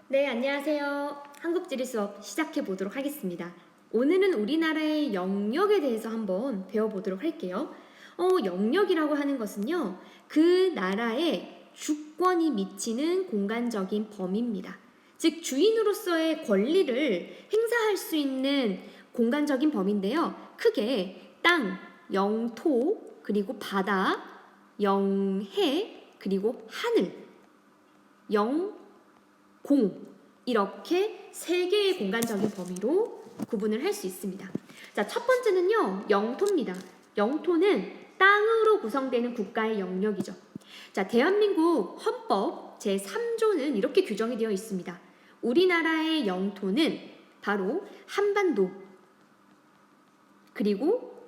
네, 안녕하세요. 한국지리 수업 시작해 보도록 하겠습니다. 오늘은 우리나라의 영역에 대해서 한번 배워보도록 할게요. 영역이라고 하는 것은요, 그 나라에 주권이 미치는 공간적인 범위입니다. 즉, 주인으로서의 권리를 행사할 수 있는 공간적인 범위인데요. 크게 땅, 영토, 그리고 바다, 영해, 그리고 하늘, 공 이렇게 세 개의 공간적인 범위로 구분을 할 수 있습니다. 자, 첫 번째는요, 영토입니다. 영토는 땅으로 구성되는 국가의 영역이죠. 자, 대한민국 헌법 제3조는 이렇게 규정이 되어 있습니다. 우리나라의 영토는 바로 한반도 그리고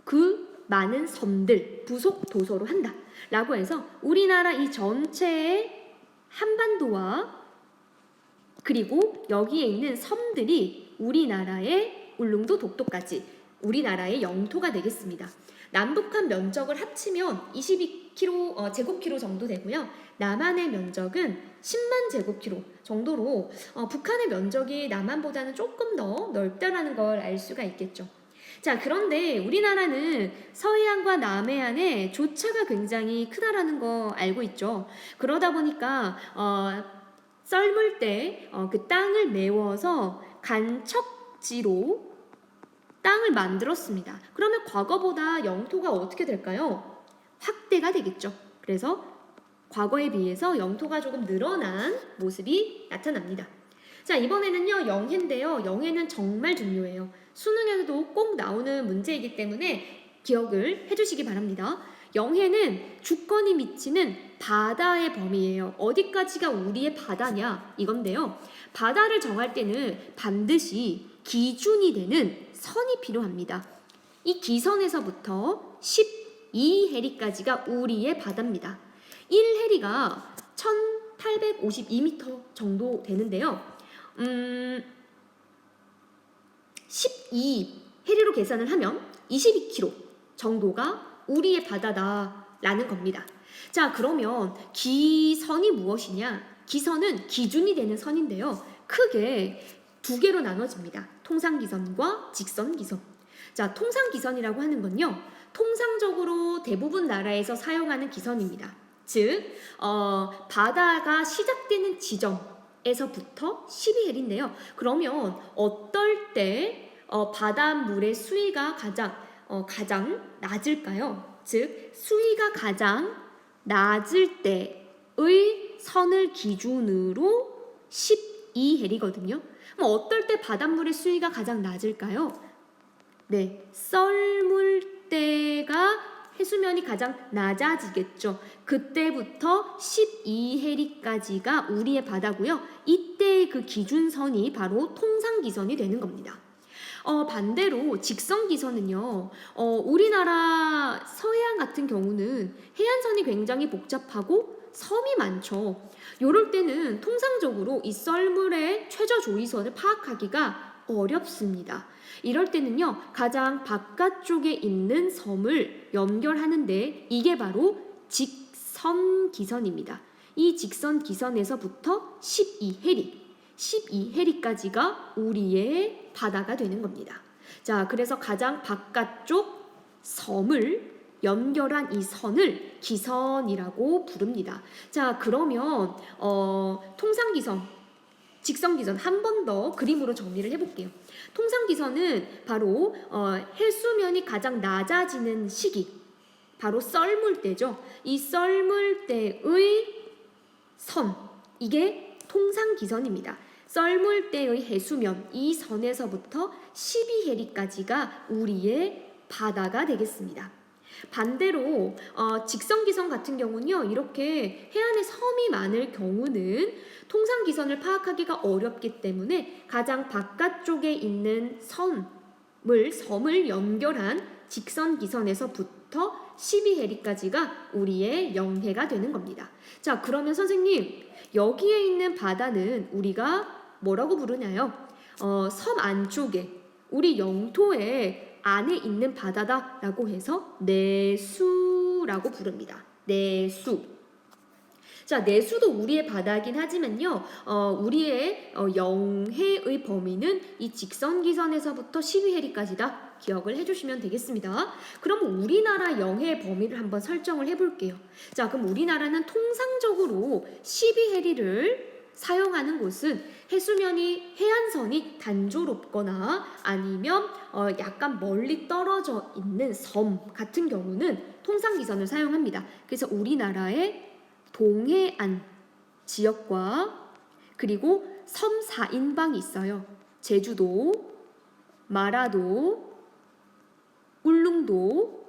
그 많은 섬들 부속 도서로 한다 라고 해서 우리나라 이 전체의 한반도와 그리고 여기에 있는 섬들이 우리나라의 울릉도 독도까지 우리나라의 영토가 되겠습니다. 남북한 면적을 합치면 22km 제곱키로 정도 되고요. 남한의 면적은 10만 제곱키로 정도로 북한의 면적이 남한보다는 조금 더 넓다라는 걸 알 수가 있겠죠. 자, 그런데 우리나라는 서해안과 남해안에 조차가 굉장히 크다라는 거 알고 있죠. 그러다 보니까 썰물 때 그 땅을 메워서 간척지로 땅을 만들었습니다. 그러면 과거보다 영토가 어떻게 될까요? 확대가 되겠죠. 그래서 과거에 비해서 영토가 조금 늘어난 모습이 나타납니다. 자, 이번에는요, 영해인데요. 영해는 정말 중요해요. 수능에도 꼭 나오는 문제이기 때문에 기억을 해주시기 바랍니다. 영해는 주권이 미치는 바다의 범위예요. 어디까지가 우리의 바다냐 이건데요. 바다를 정할 때는 반드시 기준이 되는 선이 필요합니다. 이 기선에서부터 12해리까지가 우리의 바다입니다. 1해리가 1852m 정도 되는데요. 12해리로 계산을 하면 22km 정도가 우리의 바다다라는 겁니다. 자, 그러면 기선이 무엇이냐? 기선은 기준이 되는 선인데요. 크게 두 개로 나눠집니다. 통상기선과 직선기선. 자, 통상기선이라고 하는 건요, 통상적으로 대부분 나라에서 사용하는 기선입니다. 즉, 바다가 시작되는 지점에서부터 12해리인데요. 그러면 어떨 때 바닷물의 수위가 가장 낮을까요? 즉, 수위가 가장 낮을 때의 선을 기준으로 12해리거든요. 그럼 어떨 때 바닷물의 수위가 가장 낮을까요? 네, 썰물 때가 해수면이 가장 낮아지겠죠. 그때부터 12해리까지가 우리의 바다고요. 이때의 그 기준선이 바로 통상기선이 되는 겁니다. 반대로 직선기선은요, 우리나라 서해안 같은 경우는 해안선이 굉장히 복잡하고 섬이 많죠. 요럴 때는 통상적으로 이 썰물의 최저 조위선을 파악하기가 어렵습니다. 이럴 때는요, 가장 바깥쪽에 있는 섬을 연결하는데 이게 바로 직선기선입니다. 이 직선기선에서부터 12해리까지가 우리의 바다가 되는 겁니다. 자, 그래서 가장 바깥쪽 섬을 연결한 이 선을 기선이라고 부릅니다. 자, 그러면 통상기선, 직선기선 한 번 더 그림으로 정리를 해볼게요. 통상기선은 바로 해수면이 가장 낮아지는 시기, 바로 썰물 때죠. 이 썰물 때의 선, 이게 통상기선입니다. 썰물 때의 해수면, 이 선에서부터 12해리까지가 우리의 바다가 되겠습니다. 반대로 직선기선 같은 경우는요, 이렇게 해안에 섬이 많을 경우는 통상기선을 파악하기가 어렵기 때문에 가장 바깥쪽에 있는 섬을 연결한 직선기선에서부터 12해리까지가 우리의 영해가 되는 겁니다. 자, 그러면 선생님, 여기에 있는 바다는 우리가 뭐라고 부르나요? 섬 안쪽에 우리 영토의 안에 있는 바다다라고 해서 내수라고 부릅니다. 내수. 자, 내수도 우리의 바다긴 하지만요. 우리의 영해의 범위는 이 직선기선에서부터 12해리까지다. 기억을 해주시면 되겠습니다. 그럼 우리나라 영해의 범위를 한번 설정을 해볼게요. 자, 그럼 우리나라는 통상적으로 12해리를 사용하는 곳은 해수면이 해안선이 단조롭거나 아니면 약간 멀리 떨어져 있는 섬 같은 경우는 통상기선을 사용합니다. 그래서 우리나라의 동해안 지역과 그리고 섬 4인방이 있어요. 제주도, 마라도, 울릉도,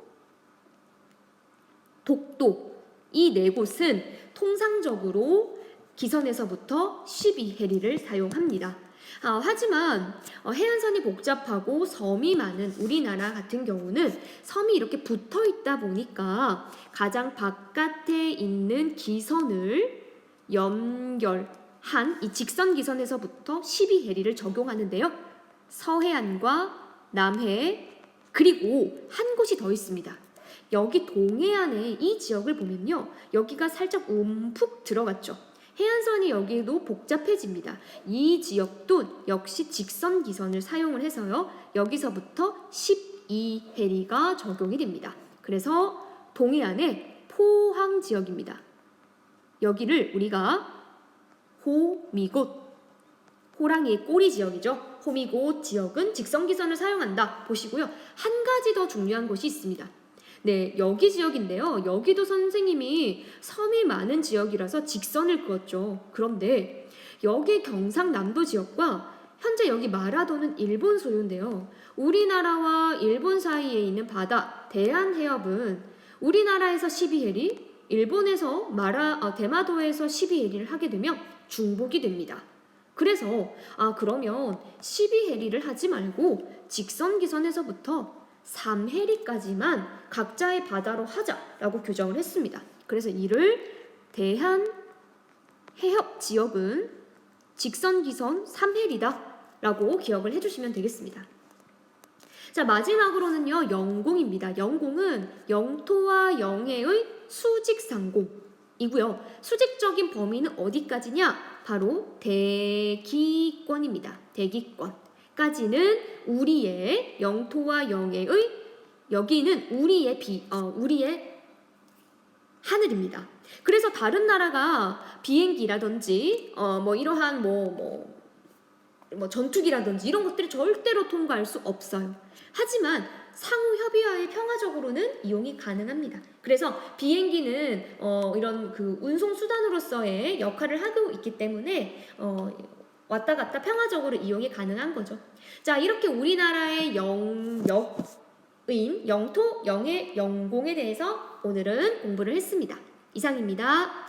독도 이 네 곳은 통상적으로 기선에서부터 12해리를 사용합니다. 하지만 해안선이 복잡하고 섬이 많은 우리나라 같은 경우는 섬이 이렇게 붙어 있다 보니까 가장 바깥에 있는 기선을 연결한 이 직선 기선에서부터 12해리를 적용하는데요. 서해안과 남해 그리고 한 곳이 더 있습니다. 여기 동해안의 이 지역을 보면요. 여기가 살짝 움푹 들어갔죠. 해안선이 여기도 복잡해집니다. 이 지역도 역시 직선 기선을 사용을 해서요. 여기서부터 12해리가 적용이 됩니다. 그래서 동해안의 포항 지역입니다. 여기를 우리가 호미곶, 호랑이의 꼬리 지역이죠. 호미곶 지역은 직선 기선을 사용한다. 보시고요. 한 가지 더 중요한 곳이 있습니다. 네, 여기 지역인데요. 여기도 선생님이 섬이 많은 지역이라서 직선을 그었죠. 그런데 여기 경상남도 지역과 현재 여기 마라도는 일본 소유인데요. 우리나라와 일본 사이에 있는 바다 대한해협은 우리나라에서 12해리, 일본에서 대마도에서 12해리를 하게 되면 중복이 됩니다. 그래서 그러면 12해리를 하지 말고 직선 기선에서부터 3해리까지만 각자의 바다로 하자라고 규정을 했습니다. 그래서 이를 대한 해협 지역은 직선 기선 3해리다 라고 기억을 해주시면 되겠습니다. 자, 마지막으로는요, 영공입니다. 영공은 영토와 영해의 수직상공이고요. 수직적인 범위는 어디까지냐? 바로 대기권입니다. 대기권까지는 우리의 영토와 영해의 여기는 우리의 하늘입니다. 그래서 다른 나라가 비행기라든지 이러한 전투기라든지 이런 것들이 절대로 통과할 수 없어요. 하지만 상호 협의하에 평화적으로는 이용이 가능합니다. 그래서 비행기는 이런 그 운송 수단으로서의 역할을 하고 있기 때문에 왔다 갔다 평화적으로 이용이 가능한 거죠. 자, 이렇게 우리나라의 영토, 영해, 영공에 대해서 오늘은 공부를 했습니다. 이상입니다.